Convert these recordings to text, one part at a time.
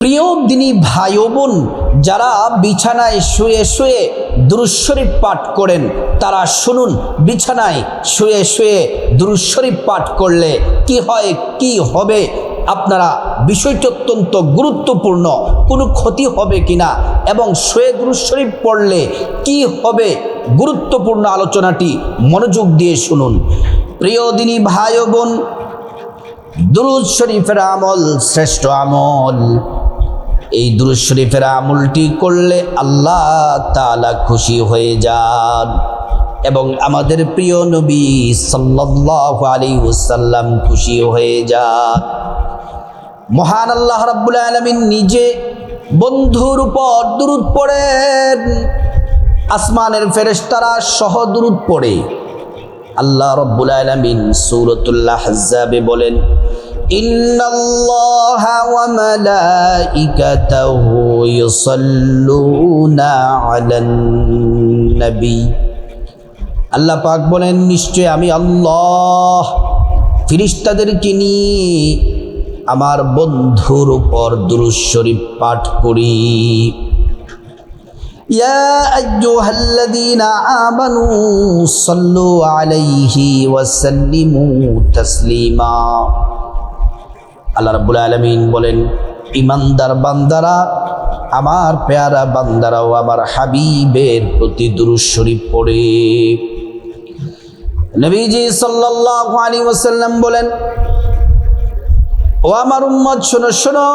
প্রিয় দিনী ভাই ও বোন, যারা বিছানায় শুয়ে শুয়ে দুরূদ শরীফ পাঠ করেন তারা শুনুন, বিছানায় শুয়ে শুয়ে দুরূদ শরীফ পাঠ করলে কি হয়, কি হবে, আপনারা বিষয়টি অত্যন্ত গুরুত্বপূর্ণ, কোনো ক্ষতি হবে কিনা এবং শুয়ে দুরূদ শরীফ পড়লে কি হবে, গুরুত্বপূর্ণ আলোচনাটি মনোযোগ দিয়ে শুনুন। প্রিয় দিনী ভাই ও বোন, দুরূদ শরীফের আমল শ্রেষ্ঠ আমল। এই দুরূদ শরীফের আমলটি করলে আল্লাহ তাআলা খুশি হয়ে যান এবং আমাদের প্রিয় নবী সাল্লাল্লাহু আলাইহি ওয়াসাল্লাম খুশি হয়ে যান। মহান আল্লাহ রাব্বুল আলামিন নিজে বন্ধুর উপর দুরূদ পড়েন, আসমানের ফেরেশতারা সহ দুরূদ পড়ে। আল্লাহ রাব্বুল আলামিন সূরাতুল আহজাবে বলেন, ইন্নাল্লাহা ওয়া মালাইকাতাহু ইউসাল্লুনা আলান নবী। আল্লাহ পাক বলেন, নিশ্চয় আমি আল্লাহ ফেরেশতাদেরকে নিয়ে আমার বন্ধুর উপর দুরূদ শরীফ পাঠ করি। ইয়া আইয়ুহাল্লাযীনা আমানু সাল্লু আলাইহি ওয়া সাল্লিমু তাসলিমা। আল্লাহ রাব্বুল আলামিন বলেন, ঈমানদার বান্দারা, আমার পেয়ারা বান্দারাও আমার হাবিবের প্রতি দুরূদ শরীফ পড়ে। নবীজি সাল্লাল্লাহু আলাইহি ওয়াসাল্লাম বলেন, ও আমার উম্মত শোনো শোনো,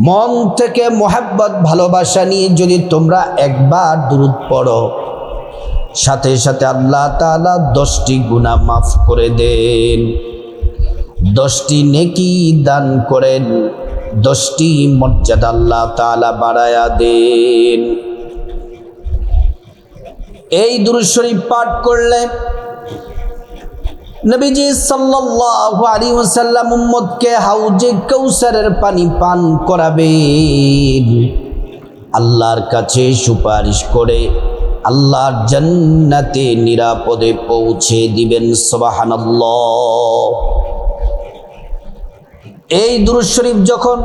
মন থেকে মোহাব্বত ভালোবাসা নিয়ে যদি তোমরা একবার দুরূদ পড়ো, সাথে সাথে আল্লাহ তাআলা 10টি গুনাহ মাফ করে দেন, 10টি নেকি দান করেন, 10টি মর্যাদা আল্লাহ তাআলা বাড়ায়া দেন। এই দুরূদ শরীফ পাঠ করলে নবীজি সাল্লাল্লাহু আলাইহি ওয়াসাল্লাম উম্মতকে হাউজে কাউসারের পানি পান করাবেন, আল্লাহর কাছে সুপারিশ করে আল্লাহর জান্নাতে নিরাপদে পৌঁছে দিবেন। সুবহানাল্লাহ। এই দুরূদ শরীফ যখন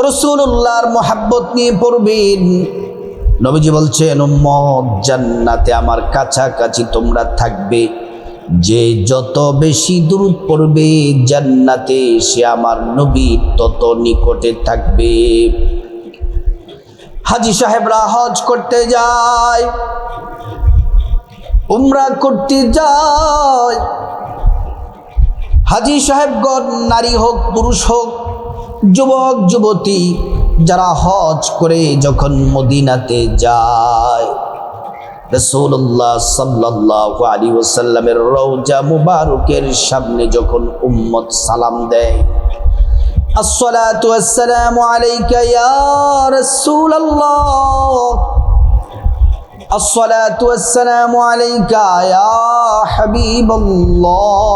রাসূলুল্লাহর মুহাব্বত নিয়ে পড়বেন, নবীজি বলছেন, উম্মত জান্নাতে আমার কাছাকাছি তোমরা থাকবে, যে যত বেশি দুরূদ পড়বে জান্নাতে সে আমার নবী তত নিকটে থাকবে। হাজী সাহেবরা হজ করতে যায়, উমরা করতে যায়, হাজী সাহেবগণ নারী হোক পুরুষ হোক, যুবক যুবতী যারা হজ করে যখন মদিনাতে যায়, রাসূলুল্লাহ সাল্লাল্লাহু আলাইহি ওয়াসাল্লামের রওজা মুবারকের সামনে যখন উম্মত সালাম দেয়, আসসালাতু ওয়াসসালামু আলাইকা ইয়া রাসূলুল্লাহ, আসসালাতু ওয়াসসালামু আলাইকা ইয়া হাবিবাল্লাহ,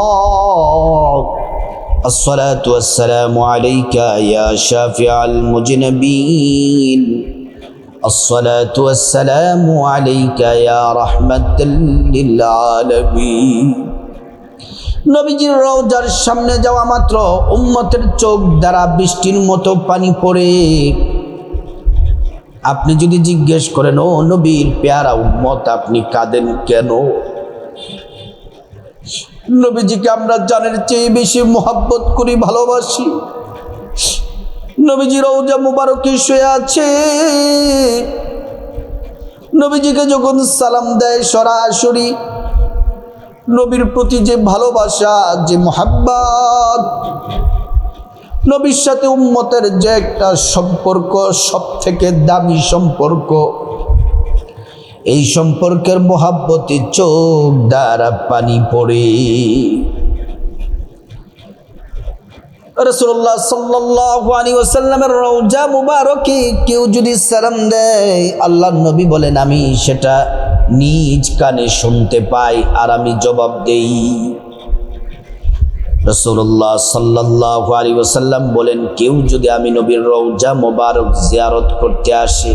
আসসালাতু ওয়াসসালামু আলাইকা ইয়া শাফিআল মুজনিবিন, আসসালাতু ওয়াসসালামু আলাইকা ইয়া রাহমাতাল লিল আলামিন। নবীজির রওজার সামনে যাওয়া মাত্র উম্মতের চোখ দ্বারা বৃষ্টির মতো পানি পড়ে। আপনি যদি জিজ্ঞেস করেন, ও নবীর পেয়ারা উম্মত, আপনি কাঁদেন কেন? নবীজিকে আমরা জানের চেয়ে বেশি মোহাব্বত করি, ভালোবাসি। নবীজি রওজা মুবারকে শুয়ে আছে, নবীজিকে যখন সালাম দেয় সরাসরি নবীর প্রতি যে ভালোবাসা, যে মোহাব্বত, নবীর সাথে উম্মতের যে একটা সম্পর্ক, সব থেকে দামি সম্পর্ক, এই সম্পর্কের মোহাব্বতে চোখ দ্বারা পানি পড়ে। রাসূলুল্লাহ সাল্লাল্লাহু আলাইহি ওয়াসাল্লামের রওজা মুবারকে কেউ যদি সালাম দেয়, আল্লাহর নবী বলেন, আমি সেটা নিজ কানে শুনতে পাই আর আমি জবাব দেই। রাসূলুল্লাহ সাল্লাল্লাহু আলাইহি ওয়াসাল্লাম বলেন, কেউ যদি আমি নবীর রওজা মুবারক জিয়ারত করতে আসে,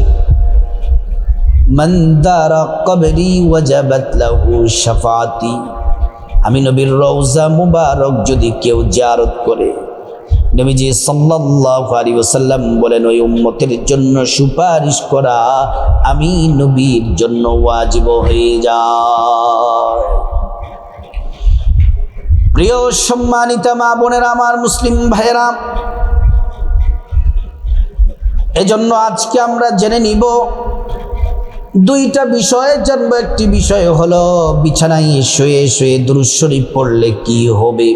মান দারা কবরি ওয়াজাবাত লাহু শাফাআতি, আমি নবীর রওজা মুবারক যদি কেউ জিয়ারত করে, নবীজি সাল্লাল্লাহু আলাইহি ওয়াসাল্লাম বলেন, ওই উম্মতের জন্য সুপারিশ করা আমি নবীর জন্য ওয়াজিব হয়ে যায়। প্রিয় সম্মানিতা মা বোনেরা, আমার মুসলিম ভাইয়েরা, এজন্য আজকে আমরা জেনে নিব দুইটা বিষয়ে জানবো। একটি বিষয় হলো বিছানায় শুয়ে শুয়ে দুরূদ শরীফ পড়লে কি হবে,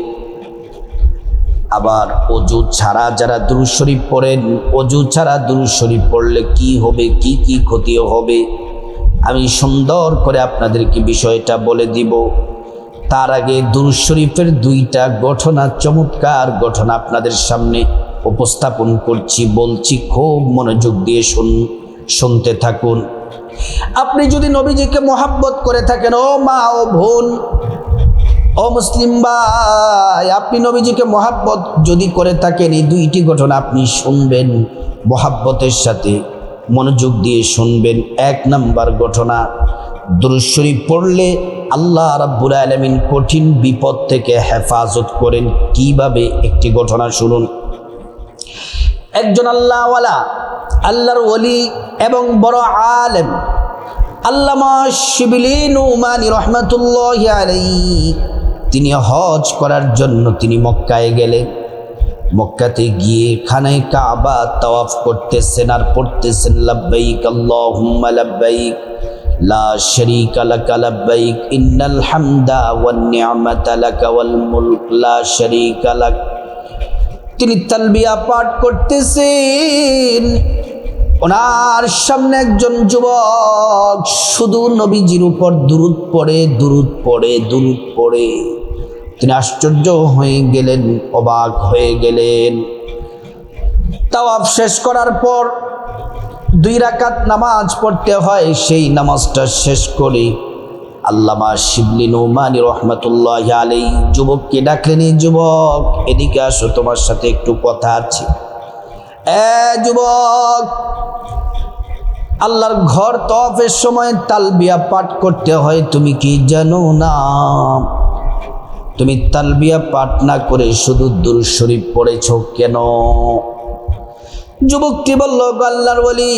আবার অজু ছাড়া যারা দুরূদ শরীফ পড়েন, অজু ছাড়া দুরূদ শরীফ পড়লে কি হবে, কি কি ক্ষতি হবে, আমি সুন্দর করে আপনাদেরকে বিষয়টা বলে দিব। তার আগে দুরূদ শরীফের দুইটা ঘটনা, চমৎকার ঘটনা আপনাদের সামনে উপস্থাপন করছি, বলছি, খুব মনোযোগ দিয়ে শুনতে থাকুন। আপনি যদি নবীজিকে মহাব্বত করে থাকেন, ও মা ও বোন ও মুসলিম ভাই, আপনি নবীজিকে মহাব্বত যদি করে থাকেন, এই দুইটি ঘটনা আপনি শুনবেন মহাব্বতের সাথে, মনোযোগ দিয়ে শুনবেন। এক নাম্বার ঘটনা, দুরূদ শরীফ পড়লে আল্লাহ রাব্বুল আলামিন কঠিন বিপদ থেকে হেফাজত করেন। কিভাবে? একটি ঘটনা শুনুন। একজন আল্লাহওয়ালা, আল্লাহর ওলি এবং বড় আলেম আল্লামা শিবলি নুমানী রহমাতুল্লাহি আলাইহি, তিনি হজ করার জন্য তিনি মক্কায় গেলেন। মক্কাতে গিয়ে খানায় কাবা তাওয়াফ করতেছেন আর পড়তেছেন, লাব্বাইক আল্লাহুম্মা লাব্বাইক লা শারীকা লাকা লাব্বাইক ইন্নাল হামদা ওয়ান নি'মাতা লাকা ওয়াল মুলক লা শারীকা লাক। তিনি তালবিয়া পাঠ করতেছেন, ওনার সামনে একজন যুবক শুধু নবীজির উপর দুরূদ পড়ে, দুরূদ পড়ে, দুরূদ পড়ে। তিনি আশ্চর্য হয়ে গেলেন, অবাক হয়ে গেলেন। তাওয়াফ শেষ করার পর 2 রাকাত নামাজ পড়তে হয়। সেই নামাজটা শেষ করে আল্লামা শিবলি নুমানী রহমাতুল্লাহি আলাইহি যুবককে ডাকলেন, এই যুবক এদিকে আসো, তোমার সাথে একটু কথা আছে। যুবক, আল্লাহর ঘর তওয়াফের সময় তালবিয়া পাঠ করতে হয়, তুমি কি জানো না? তুমি তালবিয়া পাঠ না করে শুধু দুরূদ শরীফ পড়েছো কেন? যুবকটি বলল, আল্লাহর ওলি,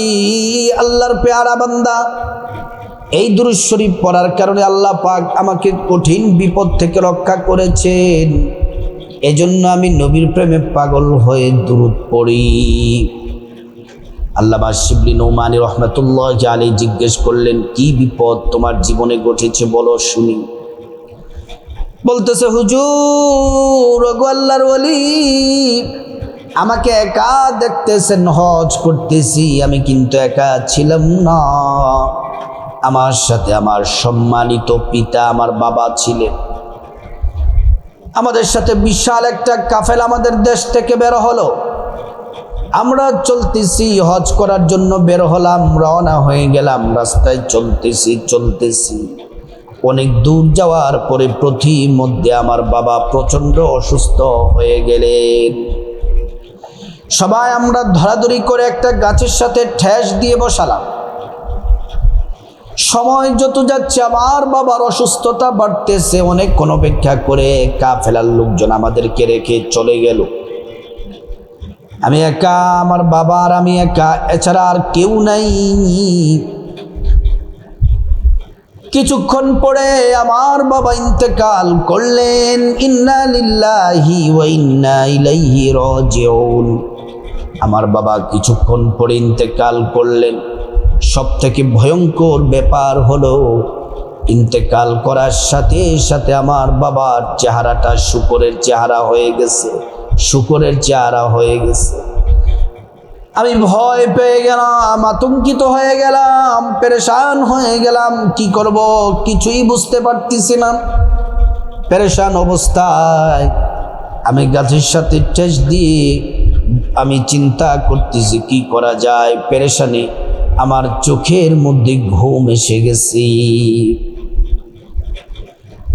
আল্লাহর পেয়ারা বান্দা, এই দুরূদ শরীফ পড়ার কারণে আল্লাহ পাক আমাকে কঠিন বিপদ থেকে রক্ষা করেছেন, এজন্য আমি নবীর প্রেমে পাগল হয়ে দুরূদ পড়ি। আল্লামা শিবলি নুমানী রহমাতুল্লাহি আলাইহি জিজ্ঞেস করলেন, কি বিপদ তোমার জীবনে ঘটেছে বলো শুনি। বলতেছে, হুজুর, ওগো আল্লাহর ওলি, আমাকে একা দেখতেছেন, হজ করতেছি, আমি কিন্তু একা ছিলাম না। আমার সাথে আমার সম্মানিত পিতা, আমার বাবা ছিলেন। আমাদের সাথে বিশাল একটা কাফেলা আমাদের দেশ থেকে বের হলো। আমরা চলতেছি, হজ করার জন্য বের হলাম, রওনা হয়ে গেলাম। রাস্তায় চলতেছি, অনেক দূর যাওয়ার পরে মধ্যে আমার বাবা প্রচণ্ড অসুস্থ হয়ে গেলেন। সবাই আমরা ধরাধরি করে একটা গাছের সাথে ঠেস দিয়ে বসালাম। সময় যত যাচ্ছে আমার বাবার অসুস্থতা বাড়তেছে। অনেকক্ষণ অপেক্ষা করে কাফেলার লোকজন আমাদেরকে রেখে চলে গেল। আমি একা, আমার বাবা আর আমি একা, এছাড়া আর কেউ নাই। কিছুক্ষণ পরে আমার বাবা ইন্তেকাল করলেন। ইন্না লিল্লাহি ওয়া ইন্না ইলাইহি রাজিউন। আমার বাবা কিছুক্ষণ পরে ইন্তেকাল করলেন। সব থেকে ভয়ঙ্কর ব্যাপার হলো, ইন্তেকাল করার সাথে সাথে আমার বাবার চেহারাটা শূকরের চেহারা হয়ে গেছে, শূকরের চেহারা হয়ে গেছে। আমি ভয় পেয়ে গেলাম, আতঙ্কিত হয়ে গেলাম, পেরেশান হয়ে গেলাম। কি করব কিছুই বুঝতে পারতেছি না। পেরেশান অবস্থায় আমি গাছের সাথে ঠেস দিয়ে আমি চিন্তা করতেছি কি করা যায়। পেরেশানি আমার চোখের মধ্যে ঘুম এসে গেছি।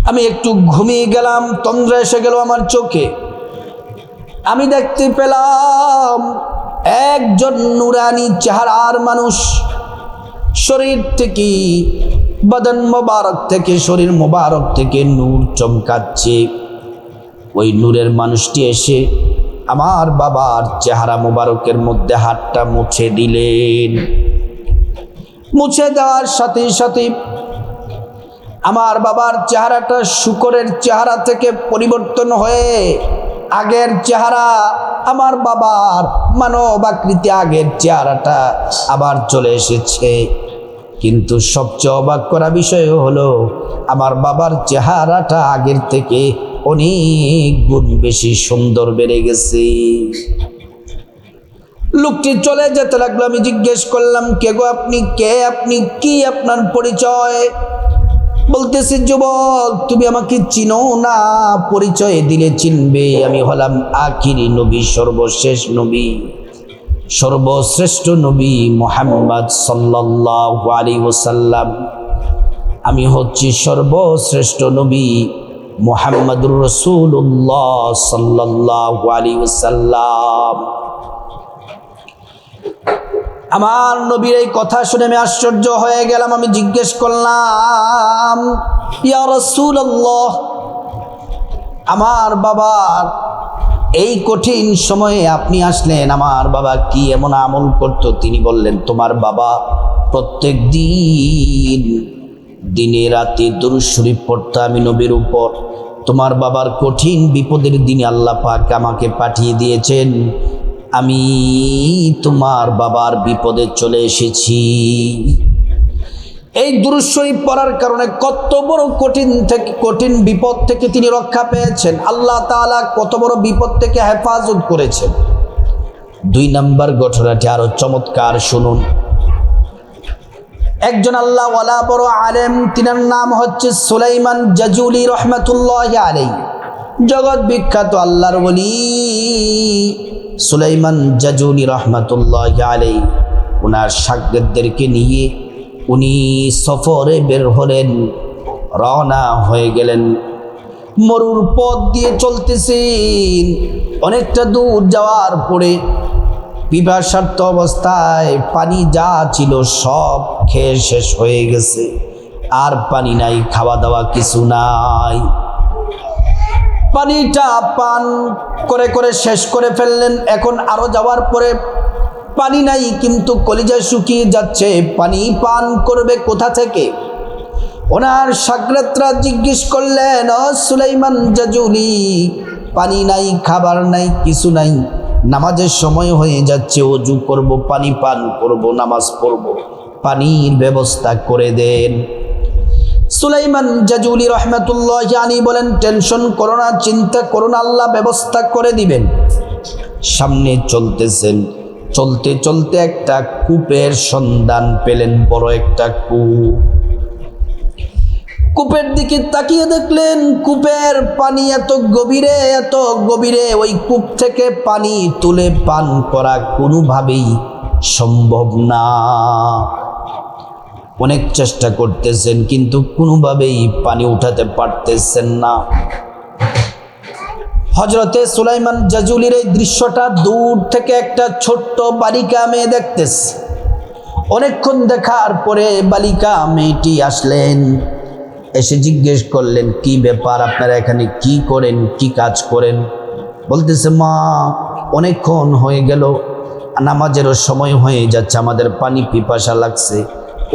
আমি একটু ঘুমিয়ে গেলাম, তন্দ্রা এসে গেল আমার চোখে। আমি দেখতে পেলাম একজন নুরানি চেহারার মানুষ, শরীর থেকে, বদন মোবারক থেকে, শরীর মোবারক থেকে নূর চমকাচ্ছে। ওই নূরের মানুষটি এসে আমার বাবার চেহারা মুবারকের মধ্যে হাতটা মুছে দিলেন। মুছে দেওয়ার সাথে সাথে আমার বাবার চেহারাটা শূকরের চেহারা থেকে পরিবর্তন হয়ে আগের চেহারা, আমার বাবার মানব আকৃতি আগের চেহারাটা আবার চলে এসেছে। কিন্তু সবচেয়ে অবাক করা বিষয় হলো আমার বাবার চেহারাটা আগের থেকে অনেক গুণ বেশি সুন্দর বেড়ে গেছে। লোকটি চলে যেতে লাগলো। আমি জিজ্ঞেস করলাম, কে গো আপনি? কে আপনি? কি আপনার পরিচয়? বলতেছে, যুবক তুমি আমাকে চিনো না, পরিচয় দিলে চিনবে। আমি হলাম আখিরি নবী, সর্বশেষ নবী, সর্বশ্রেষ্ঠ নবী মুহাম্মদ সাল্লাল্লাহু আলাইহি ওয়াসাল্লাম। আমি হচ্ছি সর্বশ্রেষ্ঠ নবী মুহাম্মদুর রাসূলুল্লাহ সাল্লাল্লাহু আলাইহি ওয়াসাল্লাম। আমার নবীর এই কথা শুনে আমি আশ্চর্য হয়ে গেলাম। আমি জিজ্ঞেস করলাম, ইয়া রাসূলুল্লাহ, আমার বাবার এই কঠিন সময়ে আপনি আসলেন, আমার বাবা কি এমন আমল করত? তিনি বললেন, তোমার বাবা প্রত্যেক দিন দিনে রাতে দুরূদ শরীফ পড়তো আমি নবীর উপর। তোমার বাবার কঠিন বিপদের দিনে আল্লাহ পাক আমাকে পাঠিয়ে দিয়েছেন, আমি তোমার বাবার বিপদে চলে এসেছি। এই দুরূদ শরীফ পড়ার কারণে কত বড় কঠিন বিপদ থেকে তিনি রক্ষা পেয়েছেন। আল্লাহ তাআলা কত বড় বিপদ থেকে হেফাজত করেছেন। 2 নম্বর ঘটনাটি আরো চমৎকার, শুনুন। একজন আল্লাহ ওয়ালা বড় আলেম, তিনার নাম হচ্ছে সুলাইমান জাজুলি রহমাতুল্লাহি আলাইহি, জগৎ বিখ্যাত আল্লাহর ওলি সুলাইমান জাজুলি রহমাতুল্লাহি আলাইহি। ওনার শাগিরদেরকে নিয়ে উনি সফরে বের হলেন, রওনা হয়ে গেলেন। মরুর পথ দিয়ে চলতেছেন। অনেকটা দূর যাওয়ার পরে পিপাসার্ত অবস্থায় পানি যা ছিল সব খেয়ে শেষ হয়ে গেছে। আর পানি নাই, খাওয়া দাওয়া কিছু নাই। পানিটা পান করে করে শেষ করে ফেললেন। এখন আরো যাওয়ার পরে পানি নাই, কিন্তু কলিজা শুকিয়ে যাচ্ছে, পানি পান করবে কোথা থেকে? ওনার শাগিরদরা জিজ্ঞেস করলেন, ও সুলাইমান জাজুলি, পানি নাই, খাবার নাই, কিছু নাই, নামাজের সময় হয়ে যাচ্ছে, ওযু করব, পানি পান করব, নামাজ পড়ব, পানির ব্যবস্থা করে দেন। সুলাইমান জাজুলি রহমাতুল্লাহি আলাইহি বলেন, টেনশন করো না, চিন্তা করো না, আল্লাহ ব্যবস্থা করে দিবেন। সামনে চলতেছেন, চলতে চলতে একটা কূপের সন্ধান পেলেন, বড় একটা কূপ। কূপের দিকে তাকিয়ে দেখলেন কূপের পানি এত গভীরে, ওই কূপ থেকে পানি তুলে পান করা কোনোভাবেই সম্ভব না। অনেক চেষ্টা করতেছেন, কিন্তু কোনোভাবেই পানি উঠাতে পারতেছেন না। হযরতে সুলাইমান জাজুলির এই দৃশ্যটা দূর থেকে একটা ছোট্ট বালিকা মেয়ে দেখতেছে। অনেকক্ষণ দেখার পরে বালিকা মেয়েটি আসলেন, এসে জিজ্ঞেস করলেন, কি ব্যাপার, আপনারা এখানে কি করেন, কি কাজ করেন? বলতেছে, মা, অনেকক্ষণ হয়ে গেল, নামাজেরও সময় হয়ে যাচ্ছে, আমাদের পানি পিপাসা লাগছে,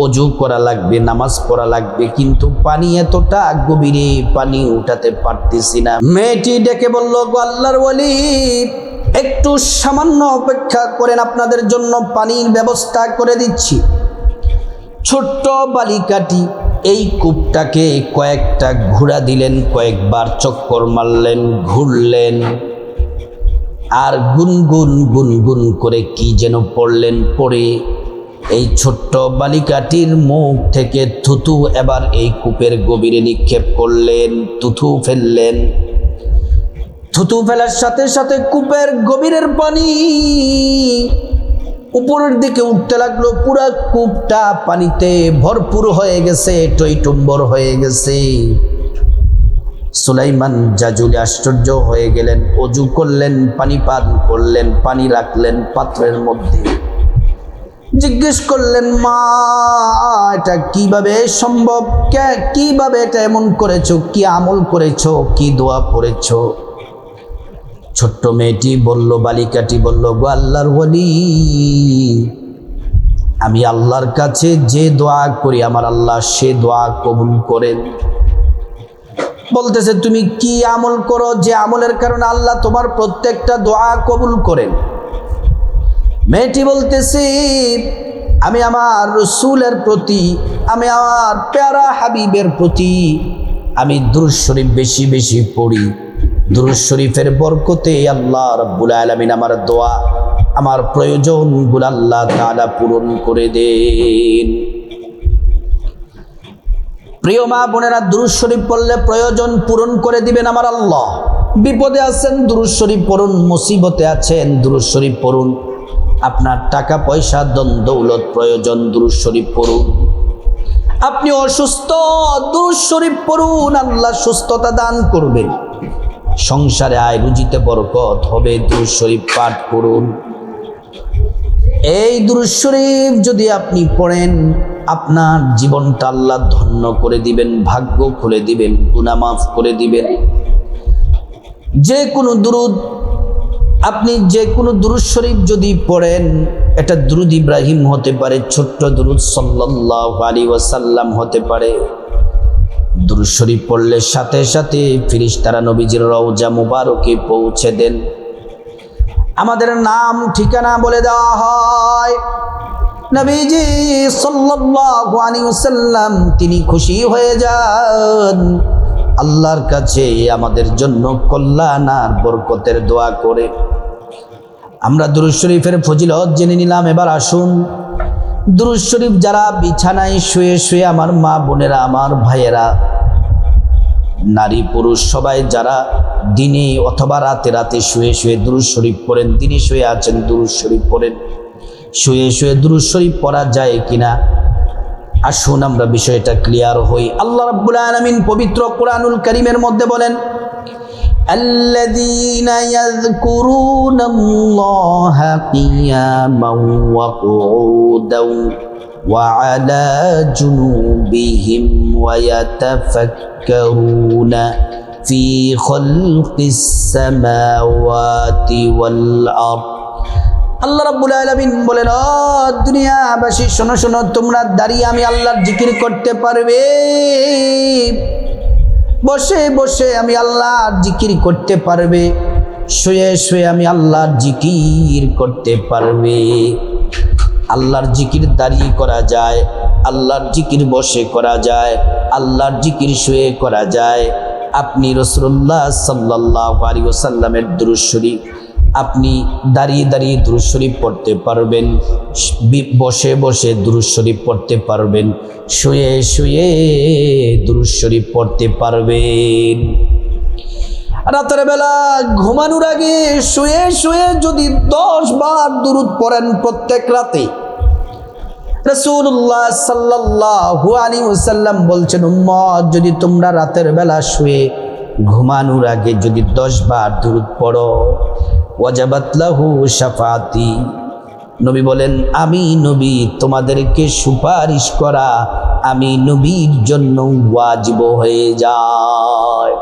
ওযু করা লাগবে, নামাজ পড়া লাগবে, কিন্তু পানি এতটা গভীরে, পানি উঠাতে পারতেছি না। মেয়েটি ডেকে বলল, গো আল্লাহর ওয়ালি, একটু সামান্য অপেক্ষা করেন, আপনাদের জন্য পানির ব্যবস্থা করে দিচ্ছি। ছোট্ট বালিকাটি এই কূপটাকে কয়েকটা ঘোরা দিলেন, কয়েকবার চক্কর মারলেন, ঘুরলেন, আর গুনগুন গুনগুন করে কি যেন পড়লেন। পড়ে এই ছোট্ট বালিকাটির মুখ থেকে থুতু এবার এই কূপের গভীরে নিক্ষেপ করলেন, থুতু ফেললেন। থুতু ফেলার সাথে সাথে কূপের গভীরের পানি উপরের দিকে উঠতে লাগলো। পুরা কূপটা পানিতে ভরপুর হয়ে গেছে, টইটুম্বর হয়ে গেছে। সুলাইমান জাজুলি আশ্চর্য হয়ে গেলেন, ওযু করলেন, পানি পান করলেন, পানি রাখলেন পাত্রের মধ্যে। জিজ্ঞেস করলেন, মা, এটা কিভাবে সম্ভব? কিভাবে এটা এমন করেছো? কি আমল করেছো? কি দোয়া পড়েছো? ছোট্ট মেয়েটি বলল, বালিকাটি বলল, গো আল্লাহর ওয়ালি, আমি আল্লাহর কাছে যে দোয়া করি আমার আল্লাহ সে দোয়া কবুল করেন। বলতেছে, তুমি কি আমল করো যে আমলের কারণে আল্লাহ তোমার প্রত্যেকটা দোয়া কবুল করেন? মেয়েটি বলতেছে, আমি আমার রসুলের প্রতি, আমি আমার প্যারা হাবিবের প্রতি আমি দুরূদ শরীফ বেশি বেশি পড়ি। দুরূদ শরীফের বরকতে আল্লাহ রাব্বুল আলামিন আমার দোয়া, আমার প্রয়োজনগুলো আল্লাহ তাআলা পূরণ করে দেন। প্রিয় মা বোনেরা, দুরূদ শরীফ পড়লে প্রয়োজন পূরণ করে দিবেন আমার আল্লাহ। বিপদে আছেন দুরূদ শরীফ পড়ুন, মুসিবতে আছেন দুরূদ শরীফ পড়ুন। আপনার টাকা পয়সা ধন দৌলত প্রয়োজন, দুরূদ শরীফ পড়ুন। আপনি অসুস্থ, দুরূদ শরীফ পড়ুন, আল্লাহ সুস্থতা দান করবেন। সংসারে আয় রুজিতে বরকত হবে, দুরূদ শরীফ পাঠ করুন। এই দুরূদ শরীফ যদি আপনি পড়েন, আপনার জীবনটা আল্লাহ ধন্য করে দিবেন, ভাগ্য খুলে দিবেন, গুনাহ মাফ করে দিবেন। যে কোনো দুরূদ, আপনি যে কোনো দুরূদ শরীফ যদি পড়েন, এটা দুরূদ ইব্রাহিম হতে পারে, ছোট্ট দুরূদ সাল্লাল্লাহু আলাইহি ওয়াসাল্লাম হতে পারে। দুরূদ শরীফ পড়লে সাথে সাথে ফেরেশতারা নবীজির রওজা মুবারকে পৌঁছে দেন। আমাদের নাম ঠিকানা বলে দেওয়া হয়। নবীজি সাল্লাল্লাহু আলাইহি ওয়াসাল্লাম তিনি খুশি হয়ে যান, আল্লাহর কাছে আমাদের জন্য কল্যাণ আর বরকতের দোয়া করে। আমরা দুরূদ শরীফের ফজিলত জেনে নিলাম। এবার আসুন, দুরূদ শরীফ যারা বিছানায় শুয়ে শুয়ে, আমার মা বোনেরা, আমার ভাইয়েরা, নারী পুরুষ সবাই যারা দিনে অথবা রাতে রাতে শুয়ে শুয়ে দুরূদ শরীফ পড়েন, দিনে শুয়ে আছেন দুরূদ শরীফ পড়েন, শুয়ে শুয়ে দুরূদ শরীফ পড়া যায় কিনা আসুন আমরা বিষয়টা ক্লিয়ার হই। আল্লাহ রাব্বুল আলামিন পবিত্র কোরআনুল কারীমের মধ্যে বলেন, আল্লাযীনা ইয়াযকুরুনাল্লাহা কিয়ামান ওয়া কুউদান ওয়া আলা জুনুবিহিম ওয়া ইয়াতাফাক্কারুনা ফি খালকিস সামাওয়াতি ওয়াল আরদ। আল্লাহ রাব্বুল আলামিন বলেন, ও দুনিয়াবাসী শোনো শোনো, তোমরা দাঁড়িয়ে আমি আল্লাহর জিকির করতে পারবে, বসে বসে আমি আল্লাহর জিকির করতে পারবে, শুয়ে শুয়ে আমি আল্লাহর জিকির করতে পারবে। আল্লাহর জিকির দাঁড়িয়ে করা যায়, আল্লাহর জিকির বসে করা যায়, আল্লাহর জিকির শুয়ে করা যায়। আপনি রাসূলুল্লাহ সাল্লাল্লাহু আলাইহি ওয়াসাল্লামের দুরূদ শরীফ আপনি দাঁড়িয়ে দাঁড়িয়ে দুরূদ শরীফ পড়তে পারবেন, বসে বসে দুরূদ শরীফ পড়তে পারবেন, শুয়ে শুয়ে দুরূদ শরীফ পড়তে পারবেন। রাতের বেলা ঘুমানোর আগে শুয়ে শুয়ে যদি 10 বার দুরূদ পড়েন প্রত্যেক রাতে, রাসূলুল্লাহ সাল্লাল্লাহু আলাইহি ওয়াসাল্লাম বলছেন, উম্মত যদি তোমরা রাতের বেলা শুয়ে ঘুমানোর আগে যদি 10 বার দুরূদ পড়ো, ওয়াজাবাত লাহু শাফাআতি, নবী বলেন আমি নবী তোমাদেরকে সুপারিশ করা আমি নবীর জন্য ওয়াজিব হয়ে যায়।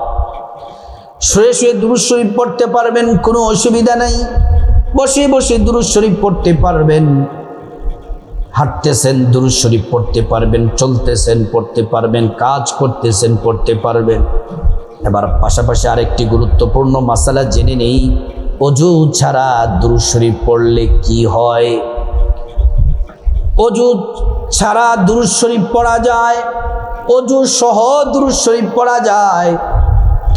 শুয়ে শুয়ে দুরূদ শরীফ পড়তে পারবেন, কোনো অসুবিধা নাই। বসে বসে দুরূদ শরীফ পড়তে পারবেন, হাঁটতেছেন দুরূদ শরীফ পড়তে পারবেন, চলতেছেন পড়তে পারবেন, কাজ করতেছেন পড়তে পারবেন। এবার পাশাপাশি আরেকটি গুরুত্বপূর্ণ মাসালা জেনে নেই, অজু ছাড়া দুরূদ শরীফ পড়লে কি হয়? অজু ছাড়া দুরূদ শরীফ পড়া যায়, অজু সহ দুরূদ শরীফ পড়া যায়,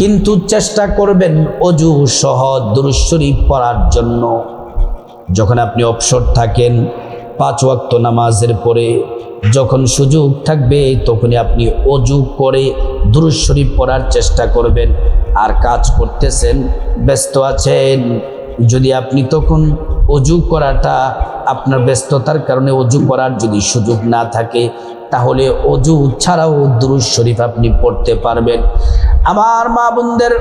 কিন্তু চেষ্টা করবেন অজু সহ দুরূদ শরীফ পড়ার জন্য। যখন আপনি অবসর থাকেন 5 ওয়াক্ত নামাজের পরে, যখন সুযোগ থাকবে তখনই আপনি অজু করে দুরূদ শরীফ পড়ার চেষ্টা করবেন। আর কাজ করতেছেন, ব্যস্ত আছেন, যদি আপনি তখন অজু করাটা আপনার ব্যস্ততার কারণে অজু করার যদি সুযোগ না থাকে, তাহলে অজু ছাড়াও দুরূদ শরীফ আপনি পড়তে পারবেন। আমার মা বোনদের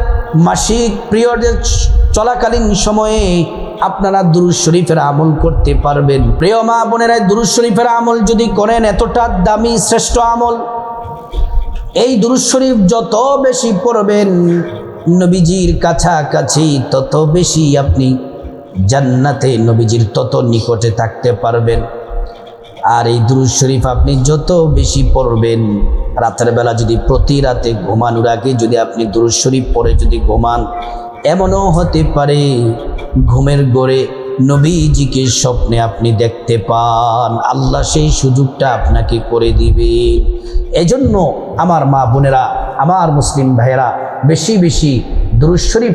মাসিক পিরিয়ডের চলাকালীন সময়ে আপনারা দুরূদ শরীফের আমল করতে পারবেন। প্রিয় মা বোনেরা, দুরূদ শরীফের আমল যদি করেন, এতটা দামি শ্রেষ্ঠ আমল। এই দুরূদ শরীফ যত বেশি পড়বেন নবীজির কাছাকাছি তত বেশি আপনি জান্নাতে নবীজির তত নিকটে থাকতে পারবেন। আর এই দুরূদ শরীফ আপনি যত বেশি পড়বেন, রাতের বেলা যদি প্রতি রাতে ঘুমানোর আগে যদি আপনি দুরূদ শরীফ পড়ে যদি ঘুমান, এমনও হতে পারে ঘুমের ঘোরে নবীজিকে স্বপ্নে আপনি দেখতে পান। আল্লাহ সেই সুযোগটা আপনাকে করে দিবেন। এজন্য আমার মা বোনেরা, আমার মুসলিম ভাইয়েরা, বেশি বেশি দুরূদ শরীফ